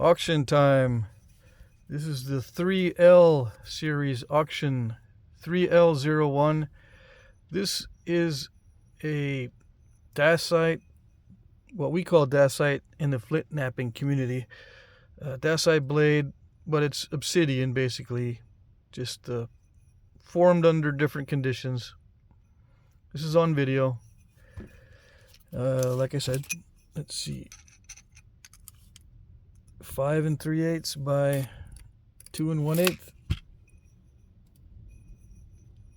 Auction time. This is the 3L series auction, 3L01. This is a dacite, what we call dacite in the Flintknapping community. Dacite blade, but it's obsidian basically, just formed under different conditions. This is on video. Like I said, let's see, 5 3/8 by 2 1/8.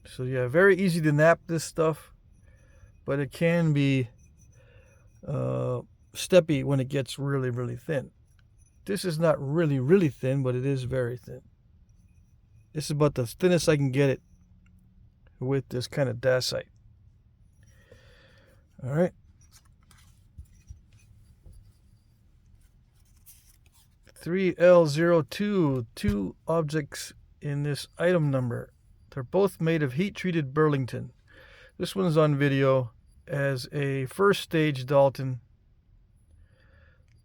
So yeah, very easy to knap this stuff, but it can be steppy when it gets really, really thin. This is not really, really thin, but it is very thin. This is about the thinnest I can get it with this kind of dacite. All right. 3L02, 2 objects in this item number. They're both made of heat-treated Burlington. This one's on video as a first stage Dalton.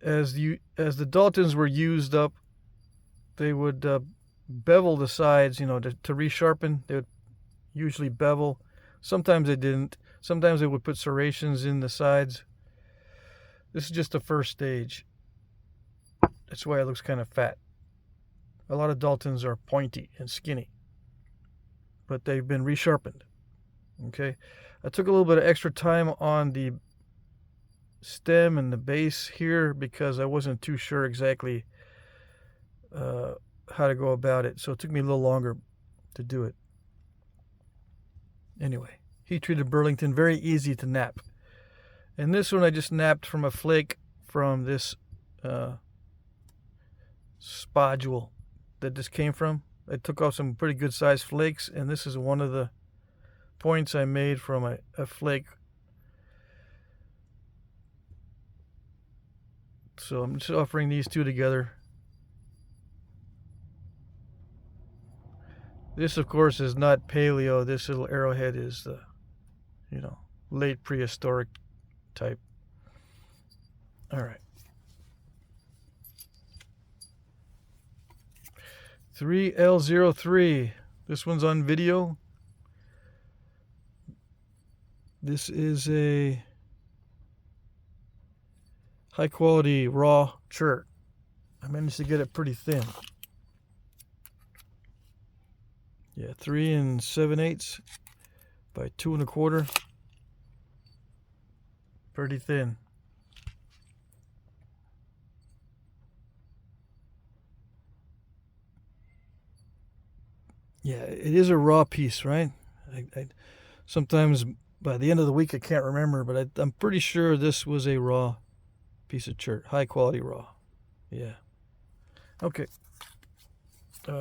As the Daltons were used up, they would bevel the sides, to resharpen. They would usually bevel. Sometimes they didn't. Sometimes they would put serrations in the sides. This is just the first stage. That's why it looks kind of fat. A lot of Daltons are pointy and skinny, but they've been resharpened. Okay, I took a little bit of extra time on the stem and the base here because I wasn't too sure exactly how to go about it, so it took me a little longer to do it. Anyway, heat-treated Burlington, very easy to knap. And this one I just napped from a flake from this spodule that this came from. I took off some pretty good sized flakes, and this is one of the points I made from a flake. So I'm just offering these two together. This, of course, is not paleo. This little arrowhead is the, late prehistoric type. All right. 3L03. This one's on video. This is a high quality raw chert. I managed to get it pretty thin. Yeah, 3 7/8 by 2 1/4. Pretty thin. Yeah, it is a raw piece, right? I sometimes by the end of the week I can't remember, but I'm pretty sure this was a raw piece of chert, high quality raw. Yeah. Okay.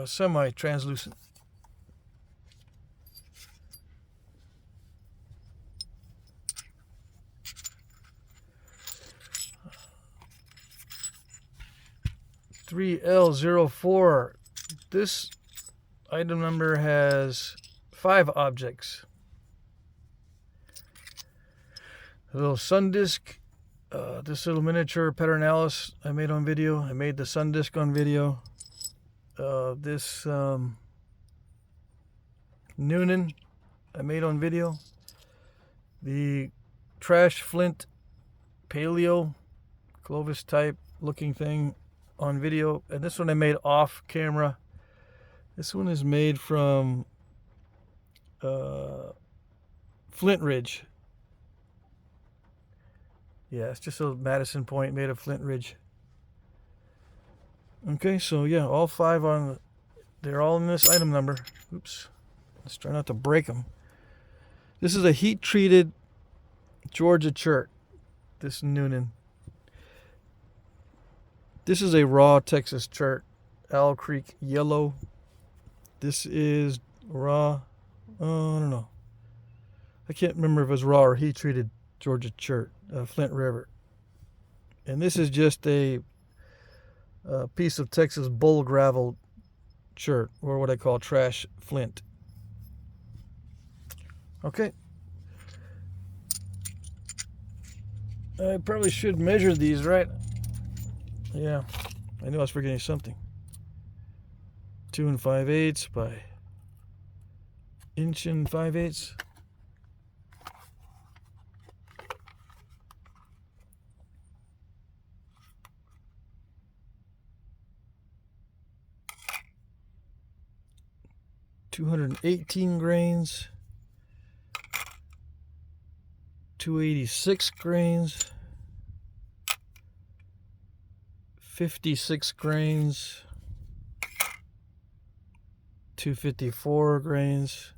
Semi-translucent. $3L04. This item number has 5 objects. A little sun disk. This little miniature Paternalis I made on video. I made the sun disk on video. This Noonan I made on video. The trash flint paleo Clovis type looking thing on video. And this one I made off camera. This one is made from Flint Ridge. Yeah, it's just a Madison point made of Flint Ridge. Okay, so yeah, all 5 they're all in this item number. Oops, let's try not to break them. This is a heat-treated Georgia chert, this Noonan. This is a raw Texas chert, Owl Creek yellow. This is raw, I don't know. I can't remember if it was raw or heat-treated Georgia chert, Flint River. And this is just a piece of Texas bull gravel chert, or what I call trash flint. Okay. I probably should measure these, right? Yeah. I knew I was forgetting something. 2 5/8 by inch and 5/8. $218 grains, 286 grains, 56 grains, 254 grains,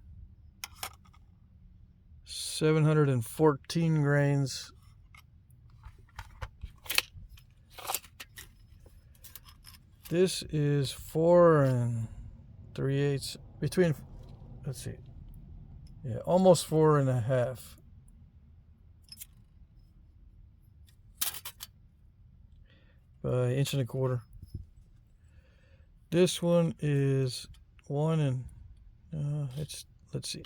714 grains, this is 4 3/8 between, let's see, yeah, almost 4.5 by 1.25 inches. This one is 1 let's see, a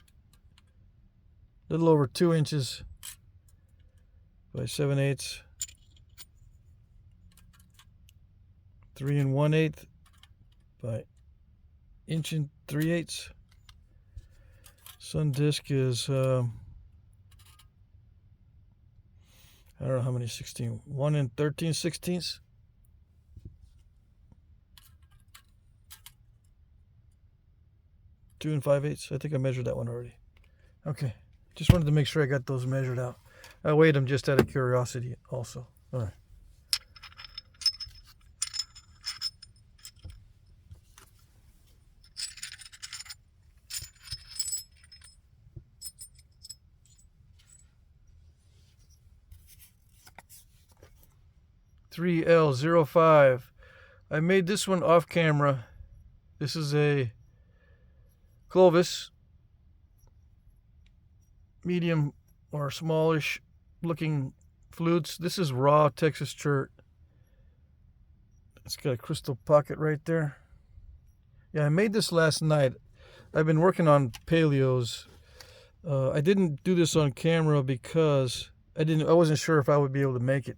little over 2 inches by 7/8, 3 1/8 by 1 3/8. Sun disk is I don't know how many 16, 1 13/16. Two 5/8. I think I measured that one already. Okay, just wanted to make sure I got those measured out. I weighed them just out of curiosity also. All right. $3L05. I made this one off camera. This is a Clovis, medium or smallish looking flutes. This is raw Texas chert. It's got a crystal pocket right there. Yeah, I made this last night. I've been working on paleos. I didn't do this on camera because I wasn't sure if I would be able to make it.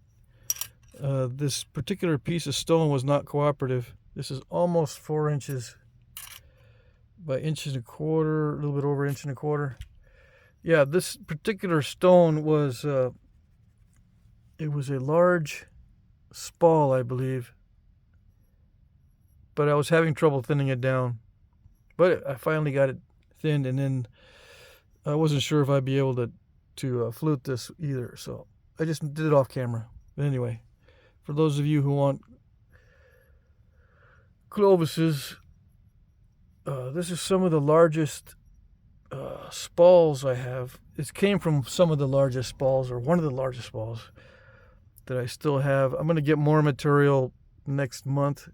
This particular piece of stone was not cooperative. This is almost 4 inches by 1.25 inches, a little bit over 1.25 inches. Yeah, this particular stone was it was a large spall, I believe, but I was having trouble thinning it down. But I finally got it thinned, and then I wasn't sure if I'd be able to flute this either, so I just did it off camera. But anyway, for those of you who want Clovises, this is some of the largest spalls I have. It came from some of the largest spalls, or one of the largest spalls that I still have. I'm going to get more material next month,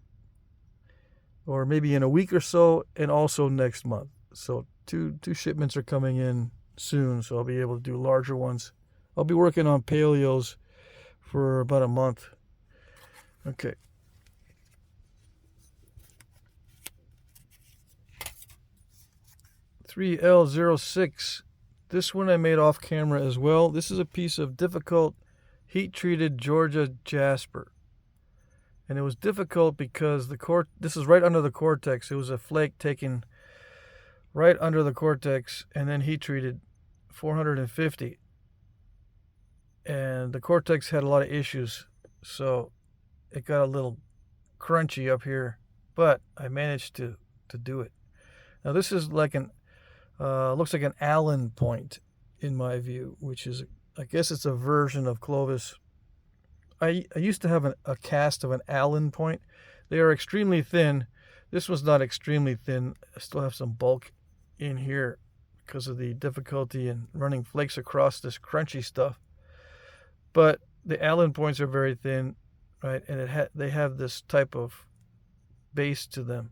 or maybe in a week or so, and also next month. So two shipments are coming in soon, so I'll be able to do larger ones. I'll be working on paleos for about a month. Okay. $3L06. This one I made off camera as well. This is a piece of difficult heat-treated Georgia jasper. And it was difficult because this is right under the cortex. It was a flake taken right under the cortex and then heat-treated 450. And the cortex had a lot of issues, so it got a little crunchy up here, but I managed to do it. Now this is like looks like an Allen point in my view, which is, I guess it's a version of Clovis. I used to have a cast of an Allen point. They are extremely thin. This was not extremely thin. I still have some bulk in here because of the difficulty in running flakes across this crunchy stuff. But the Allen points are very thin, right? And they have this type of base to them.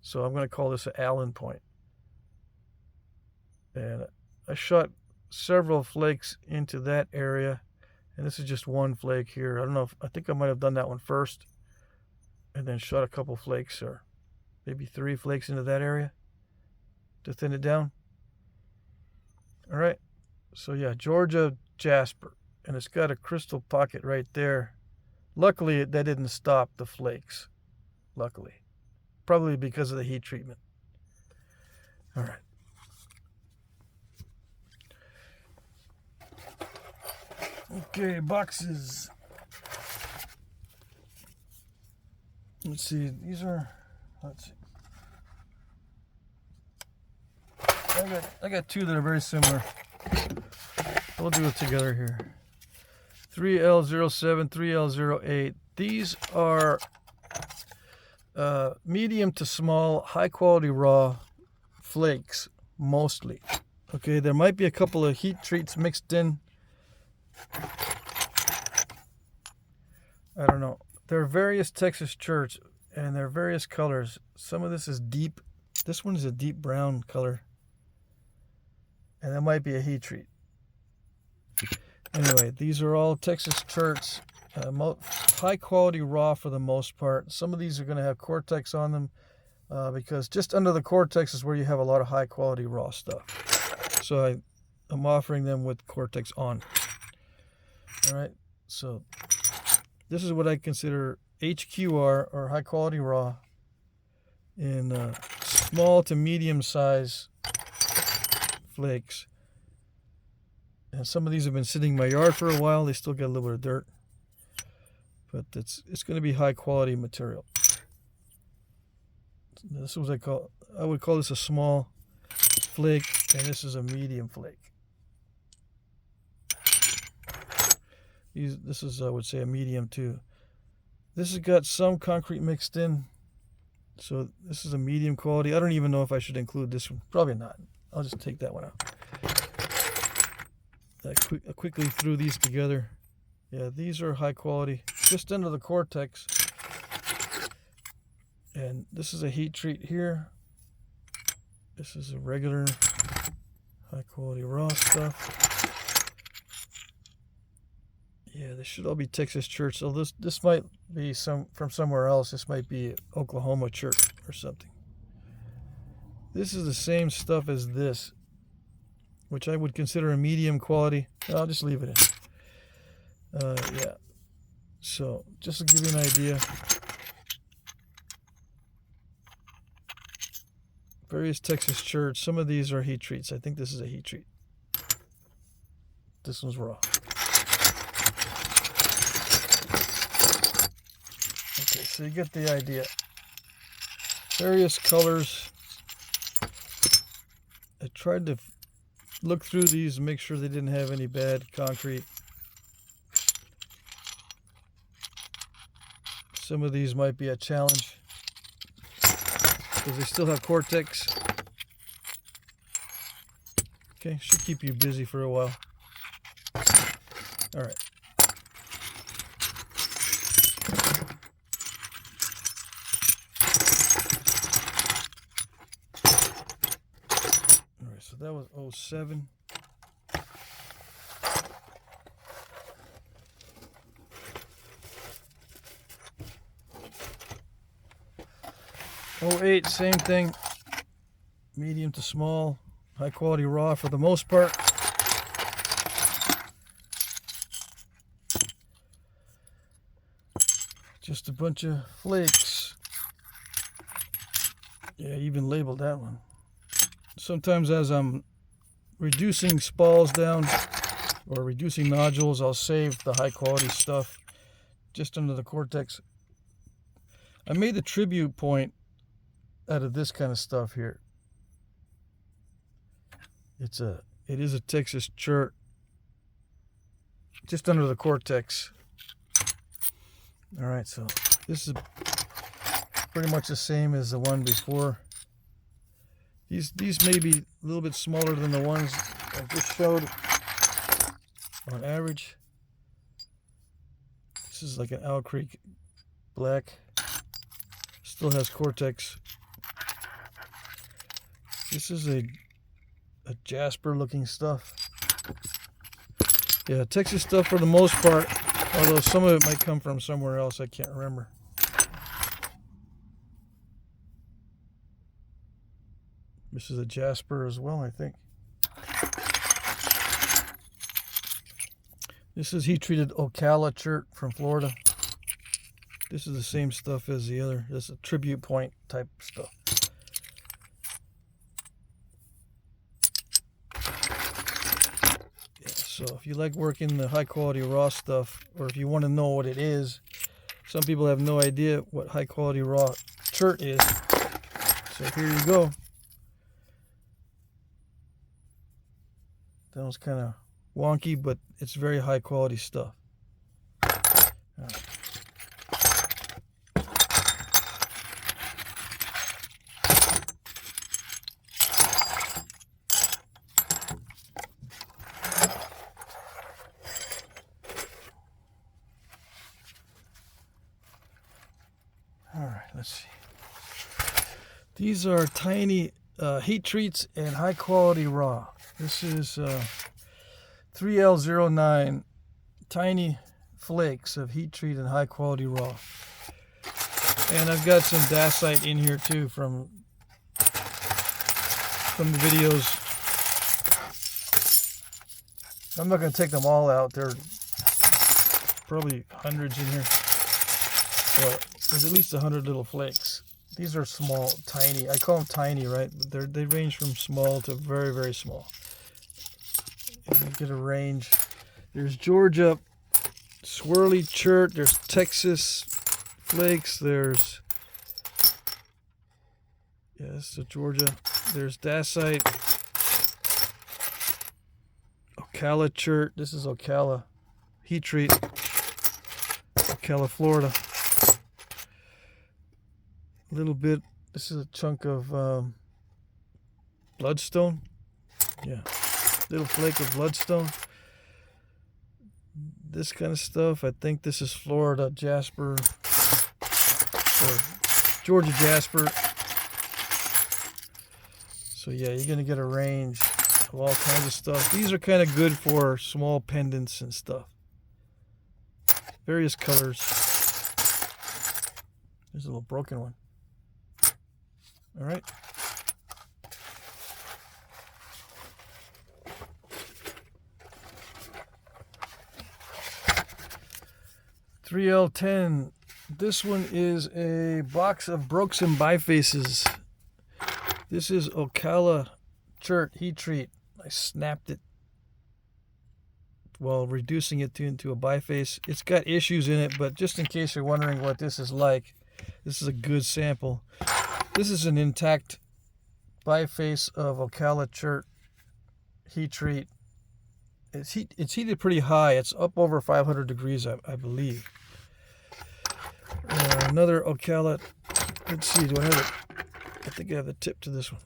So I'm going to call this an Allen point. And I shot several flakes into that area. And this is just one flake here. I don't know I think I might have done that one first. And then shot a couple flakes, or maybe 3 flakes into that area to thin it down. All right. So yeah, Georgia jasper. And it's got a crystal pocket right there Luckily, that didn't stop the flakes. Luckily. Probably because of the heat treatment. All right. Okay, boxes. Let's see. These are. Let's see. I got two that are very similar. We'll do it together here. 3L07, 3L08. These are medium to small, high quality raw flakes, mostly. Okay, there might be a couple of heat treats mixed in. I don't know. There are various Texas cherts, and there are various colors. Some of this is deep. This one is a deep brown color. And that might be a heat treat. Anyway, these are all Texas cherts. High quality raw for the most part. Some of these are going to have cortex on them because just under the cortex is where you have a lot of high quality raw stuff. So I'm offering them with cortex on. All right, so this is what I consider HQR, or high quality raw, in small to medium size flakes. And some of these have been sitting in my yard for a while. They still get a little bit of dirt, but it's going to be high quality material. This is what I would call this a small flake, and this is a medium flake. This is, I would say, a medium too. This has got some concrete mixed in, so this is a medium quality. I don't even know if I should include this one. Probably not. I'll just take that one out. I quickly threw these together. Yeah, these are high quality, just under the cortex. And this is a heat treat here. This is a regular high quality raw stuff. Yeah, this should all be Texas chert. So this might be from somewhere else. This might be Oklahoma chert or something. This is the same stuff as this, which I would consider a medium quality. I'll just leave it in. Yeah. So just to give you an idea, various Texas cherts. Some of these are heat treats. I think this is a heat treat. This one's raw. Okay, so you get the idea. Various colors. I tried to look through these and make sure they didn't have any bad concrete. Some of these might be a challenge because they still have cortex. Okay, should keep you busy for a while. All right. All right, so that was 07. '08, same thing. Medium to small, high quality raw for the most part. Just a bunch of flakes. Yeah, even labeled that one. Sometimes as I'm reducing spalls down or reducing nodules, I'll save the high quality stuff just under the cortex. I made the tribute point out of this kind of stuff here. It is a Texas chert just under the cortex. All right, so this is pretty much the same as the one before. These may be a little bit smaller than the ones I just showed on average. This is like an Owl Creek black. Still has cortex. This is a jasper looking stuff. Yeah, Texas stuff for the most part, although some of it might come from somewhere else, I can't remember. This is a jasper as well, I think. This is heat treated Ocala chert from Florida. This is the same stuff as the other. This is a tribute point type stuff. Yeah, so if you like working the high quality raw stuff, or if you want to know what it is, some people have no idea what high quality raw chert is. So here you go. That was kind of wonky, but it's very high quality stuff. All right. All right, let's see. These are tiny heat treats and high quality raw. This is 3L09 tiny flakes of heat treat and high quality raw. And I've got some dacite in here too from the videos. I'm not going to take them all out. There are probably hundreds in here. But there's at least 100 little flakes. These are small, tiny. I call them tiny, right? They range from small to very, very small. And you get a range. There's Georgia swirly chert. There's Texas flakes. There's, yeah, this is Georgia. There's dacite. Ocala chert. This is Ocala heat treat. Ocala, Florida. A little bit. This is a chunk of bloodstone. Yeah, little flake of bloodstone. This kind of stuff. I think this is Florida jasper or Georgia jasper. So yeah, you're gonna get a range of all kinds of stuff. These are kind of good for small pendants and stuff. Various colors. There's a little broken one. All right. $3L10. This one is a box of Broxham bifaces. This is Ocala chert heat treat. I snapped it while reducing it into a biface. It's got issues in it, but just in case you're wondering what this is like, this is a good sample. This is an intact biface of Ocala chert heat treat. It's heated pretty high. It's up over 500 degrees, I believe. Another Ocala. Let's see, do I have it? I think I have the tip to this one.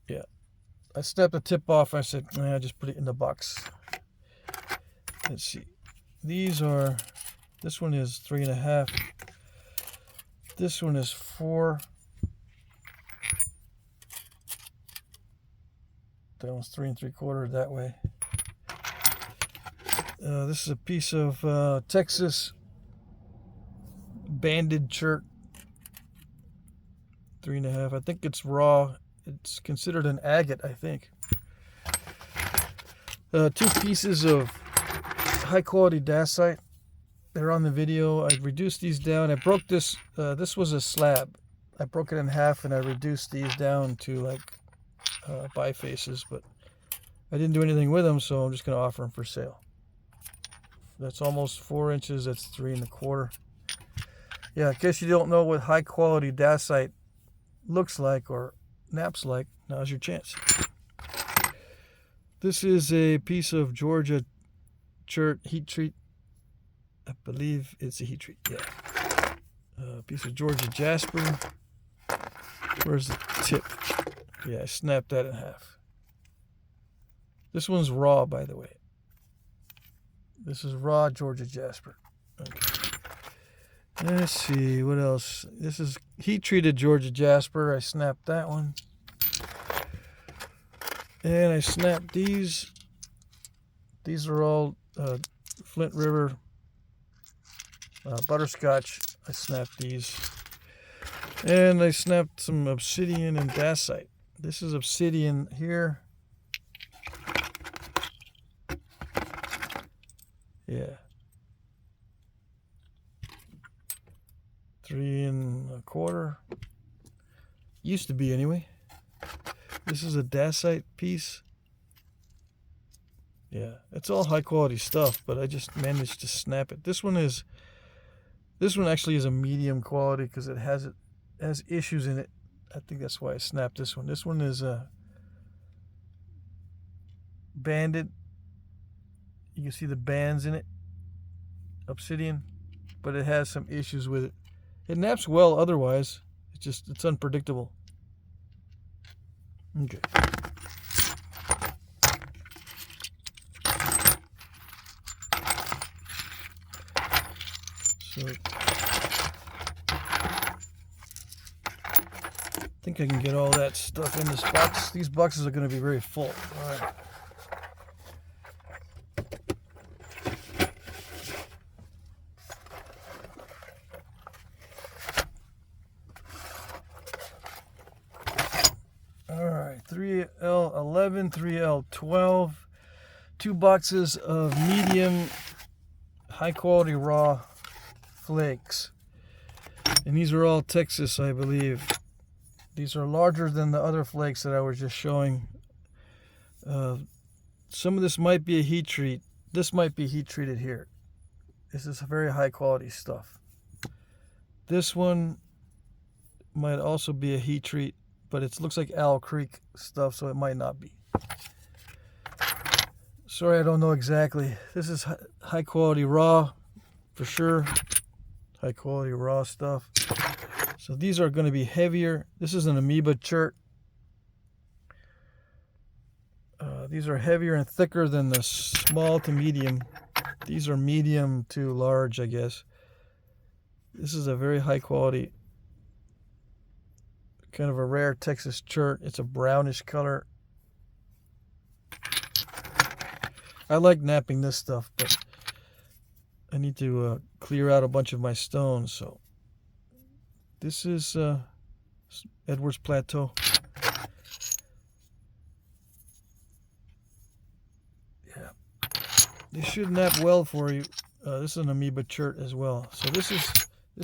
Yeah. I snapped the tip off. I said, nah, just put it in the box. Let's see. These are, this one is 3.5. This one is 4. That one's 3 3/4 that way. This is a piece of Texas banded chert. 3.5. I think it's raw. It's considered an agate, I think. 2 pieces of high quality dacite. They're on the video. I reduced these down. I broke this. This was a slab. I broke it in half and I reduced these down to like bifaces, but I didn't do anything with them, so I'm just going to offer them for sale. That's almost 4 inches. That's 3 1/4. Yeah, in case you don't know what high quality dacite looks like or naps like, now's your chance. This is a piece of Georgia chert heat treat. I believe it's a heat treat. Yeah. A piece of Georgia jasper. Where's the tip? Yeah, I snapped that in half. This one's raw, by the way. This is raw Georgia jasper. Okay. Let's see, what else? This is heat treated Georgia jasper. I snapped that one. And I snapped these. These are all Flint River butterscotch. I snapped these. And I snapped some obsidian and dacite. This is obsidian here. Yeah. 3¼ used to be anyway. This is a dacite piece. Yeah, it's all high quality stuff, but I just managed to snap it. This one actually is a medium quality because it has issues in it. I think that's why I snapped this one. This one is banded. You can see the bands in it, obsidian, but it has some issues with it. It naps well otherwise. It's unpredictable. Okay. So I think I can get all that stuff in this box. These boxes are going to be very full. All right. All right, 3L11, 3L12, 2 boxes of medium, high quality raw flakes. And these are all Texas, I believe. These are larger than the other flakes that I was just showing. Some of this might be a heat treat. This might be heat treated here. This is very high quality stuff. This one might also be a heat treat, but it looks like Owl Creek stuff, so it might not be. Sorry, I don't know exactly. This is high quality raw, for sure. High quality raw stuff. So these are going to be heavier. This is an amoeba chert. These are heavier and thicker than the small to medium. These are medium to large, I guess. This is a very high quality, kind of a rare Texas chert. It's a brownish color. I like napping this stuff, but I need to clear out a bunch of my stones. So this is Edwards Plateau. Yeah, this should nap well for you. This is an amoeba chert as well. So this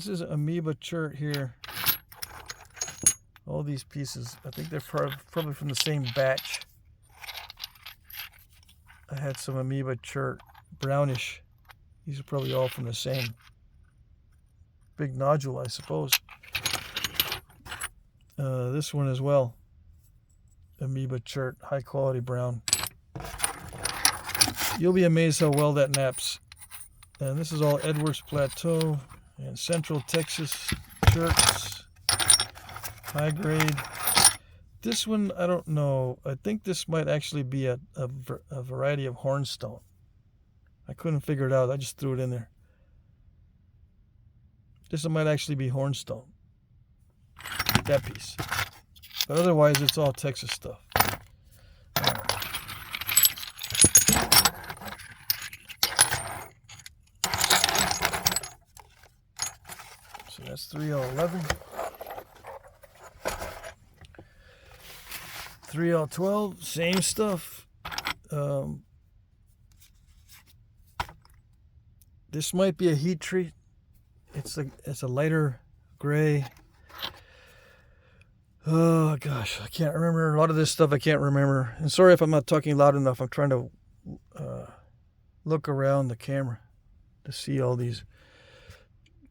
is amoeba chert here. All these pieces, I think they're probably from the same batch. I had some amoeba chert, brownish. These are probably all from the same big nodule, I suppose. This one as well, amoeba chert, high quality brown. You'll be amazed how well that naps. And this is all Edwards Plateau and Central Texas cherts, high grade. This one, I don't know. I think this might actually be a variety of hornstone. I couldn't figure it out. I just threw it in there. This might actually be hornstone. That piece. But otherwise, it's all Texas stuff. So that's 3L11. 3L12, same stuff. This might be a heat treat. It's a lighter gray. Oh gosh, I can't remember a lot of this stuff. I can't remember. And sorry if I'm not talking loud enough. I'm trying to look around the camera to see all these.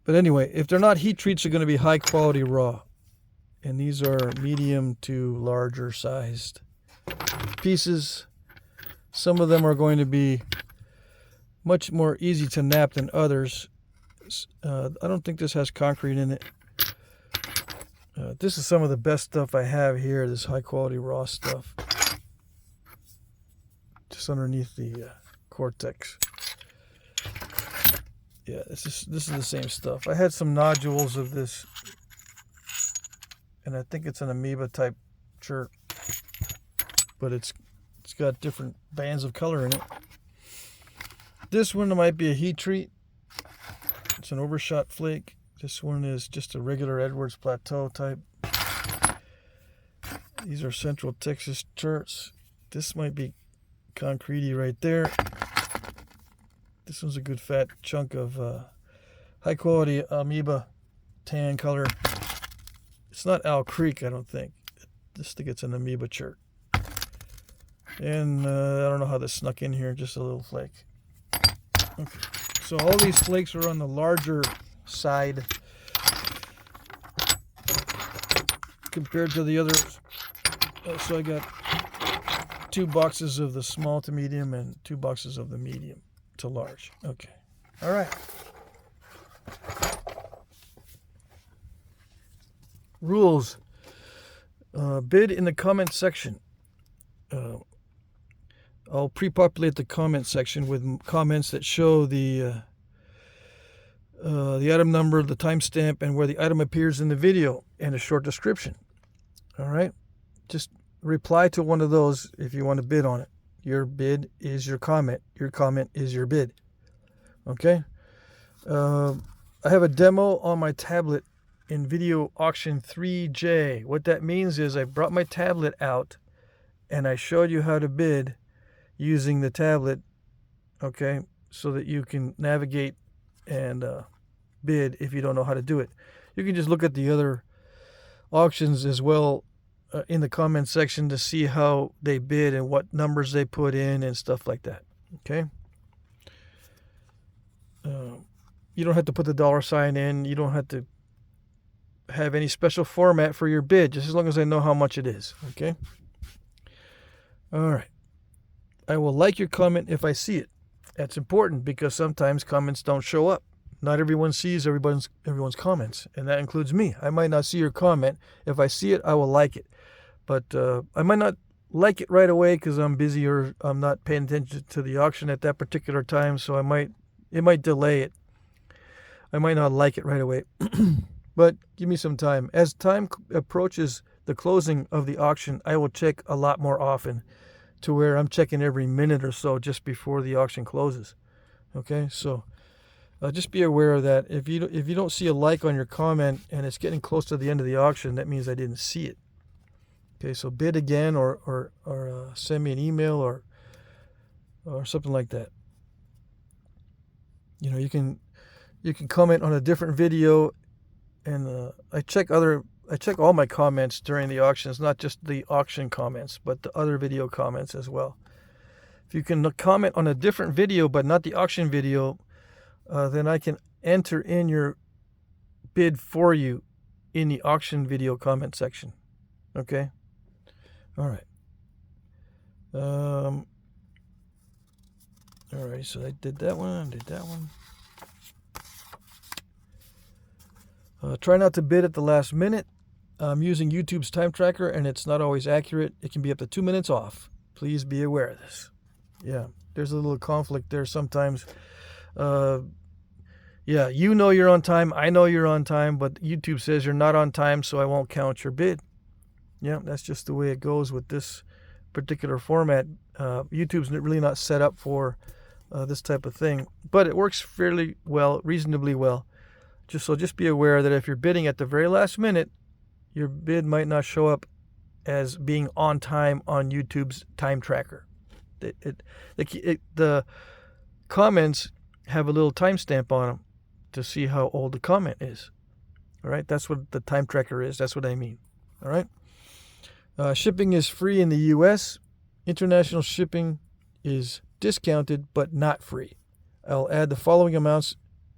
But anyway, if they're not heat treats, they're going to be high quality raw. And these are medium to larger sized pieces. Some of them are going to be much more easy to nap than others. I don't think this has concrete in it. This is some of the best stuff I have here, this high quality raw stuff. Just underneath the cortex. Yeah, this is the same stuff. I had some nodules of this, and I think it's an amoeba type chert, but it's got different bands of color in it. This one might be a heat treat. It's an overshot flake. This one is just a regular Edwards Plateau type. These are Central Texas cherts. This might be concrete-y right there. This one's a good fat chunk of high quality amoeba tan color. It's not Owl Creek, I don't think. This think it's an amoeba chert. And I don't know how this snuck in here, just a little flake. Okay. So all these flakes are on the larger side compared to the others. So I got 2 boxes of the small to medium and 2 boxes of the medium to large. Okay. All right. Rules. Bid in the comment section. I'll pre-populate the comment section with comments that show the item number, the timestamp, and where the item appears in the video, and a short description. All right? Just reply to one of those if you want to bid on it. Your bid is your comment. Your comment is your bid. Okay? I have a demo on my tablet in Video Auction 3J. What that means is I brought my tablet out and I showed you how to bid using the tablet, okay, so that you can navigate and bid if you don't know how to do it. You can just look at the other auctions as well in the comment section to see how they bid and what numbers they put in and stuff like that, okay? You don't have to put the $sign in. You don't have to have any special format for your bid, just as long as I know how much it is, okay? All right. I will like your comment if I see it. That's important because sometimes comments don't show up. Not everyone sees everyone's comments, and that includes me. I might not see your comment. If I see it, I will like it. But I might not like it right away because I'm busy or I'm not paying attention to the auction at that particular time, so it might delay it. I might not like it right away. But give me some time. As time approaches the closing of the auction, I will check a lot more often, to where I'm checking every minute or so just before the auction closes. Okay, so just be aware of that. If you don't see a like on your comment and it's getting close to the end of the auction, that means I didn't see it. Okay, so bid again or send me an email or something like that. You know, you can comment on a different video, and I check all my comments during the auctions, not just the auction comments, but the other video comments as well. If you can comment on a different video but not the auction video, then I can enter in your bid for you in the auction video comment section. Okay? All right. All right, so I did that one. Try not to bid at the last minute. I'm using YouTube's time tracker, and it's not always accurate. It can be up to 2 minutes off. Please be aware of this. Yeah, there's a little conflict there sometimes. Yeah, you know you're on time. I know you're on time, but YouTube says you're not on time, so I won't count your bid. Yeah, that's just the way it goes with this particular format. YouTube's really not set up for this type of thing, but it works fairly well, reasonably well. Just be aware that if you're bidding at the very last minute, your bid might not show up as being on time on YouTube's time tracker. The comments have a little timestamp on them to see how old the comment is. All right, that's what the time tracker is. That's what I mean. All right. Shipping is free in the U.S. International shipping is discounted but not free. I'll add the following amounts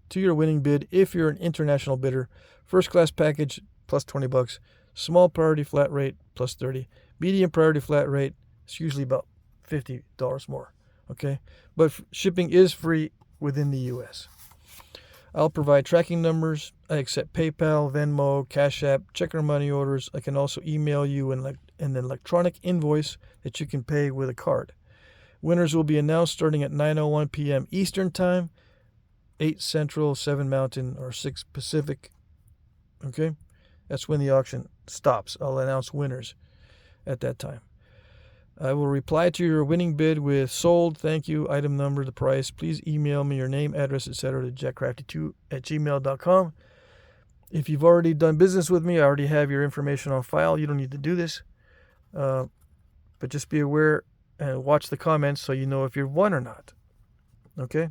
to your winning bid if you're an international bidder. First class package plus $20. Small priority flat rate plus $30. Medium priority flat rate, it's usually about $50 more. Okay, but shipping is free within the U.S. I'll provide tracking numbers. I accept PayPal, Venmo, Cash App, check or money orders. I can also email you an electronic invoice that you can pay with a card. Winners will be announced starting at 9:01 p.m. Eastern Time, 8 Central, 7 Mountain, or 6 Pacific. Okay? That's when the auction stops. I'll announce winners at that time. I will reply to your winning bid with sold, thank you, item number, the price. Please email me your name, address, etc. to jackcrafty2@gmail.com. If you've already done business with me, I already have your information on file. You don't need to do this. But just be aware and watch the comments so you know if you've won or not. Okay?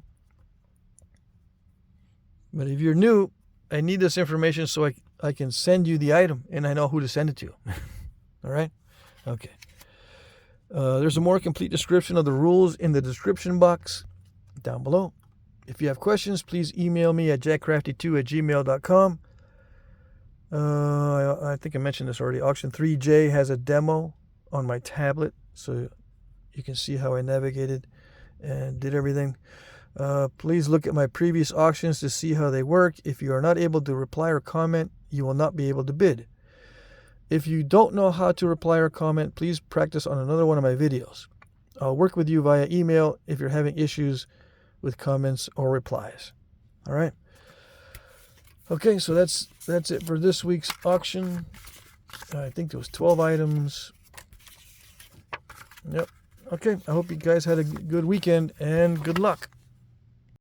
But if you're new, I need this information so I can send you the item and I know who to send it to. All right? Okay. There's a more complete description of the rules in the description box down below. If you have questions, please email me at jackcrafty2@gmail.com. I think I mentioned this already. Auction 3J has a demo on my tablet, so you can see how I navigated and did everything. Please look at my previous auctions to see how they work. If you are not able to reply or comment, you will not be able to bid. If you don't know how to reply or comment, please practice on another one of my videos. I'll work with you via email if you're having issues with comments or replies. All right. Okay, so that's it for this week's auction. I think there was 12 items. Yep. Okay, I hope you guys had a good weekend and good luck.